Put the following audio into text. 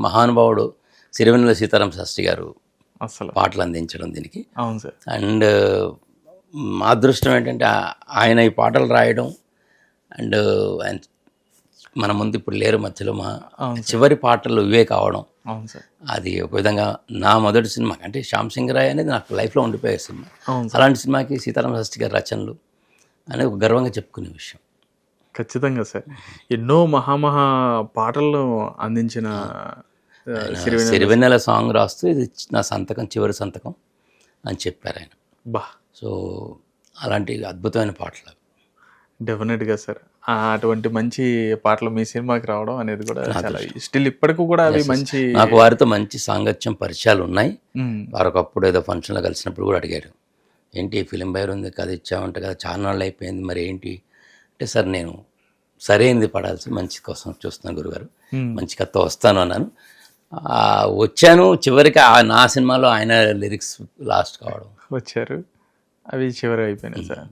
మహానుభావుడు సిరివెన్నెల సీతారామ శాస్త్రి గారు అసలు పాటలు అందించడం దీనికి. అవును సార్. అండ్ మా అదృష్టం ఏంటంటే ఆయన ఈ పాటలు రాయడం అండ్ ఆయన మన ముందు ఇప్పుడు లేరు మధ్యలో. మా అవును సార్. చివరి పాటలు ఇవే కావడం అవును సార్. అది ఒక విధంగా నా మొదటి సినిమా అంటే శ్యామ్ సింగ్ రాయ్ అనేది నాకు లైఫ్లో ఉండిపోయే సినిమా. అవును సార్. అలాంటి సినిమాకి సీతారామ శాస్త్రి గారి రచనలు అనేది ఒక గర్వంగా చెప్పుకునే విషయం. ఖచ్చితంగా సార్. ఎన్నో మహామహా పాటలను అందించిన సిరివెన్నెల సిరివెన్నెల సాంగ్ రాస్తూ ఇది నా సంతకం, చివరి సంతకం అని చెప్పారు ఆయన. బా సో అలాంటి అద్భుతమైన పాటలు. డెఫినెట్గా సార్. అటువంటి మంచి పాటలు మీ సినిమాకి రావడం అనేది కూడా చాలా స్టిల్ ఇప్పటికి కూడా అవి మంచి. నాకు వారితో మంచి సాంగత్యం పరిచయాలు ఉన్నాయి. మ్మ్. వారొకప్పుడు ఏదో ఫంక్షన్లో కలిసినప్పుడు కూడా అడిగాడు, ఏంటి ఫిలిం బైర్ ఉంది కథ ఇచ్చామంట కదా, చాలా నాళ్ళు అయిపోయింది, మరి ఏంటి అంటే, సార్ నేను సరైనది పడాల్సి మంచి కోసం చూస్తున్నాను గురుగారు, మ్మ్. మంచి కథతో వస్తాను అన్నాను. వచ్చాను. చివరికి నా సినిమాలో ఆయన లిరిక్స్ లాస్ట్ కావడం. వచ్చారు, అవి చివరి అయిపోయినాయి సార్.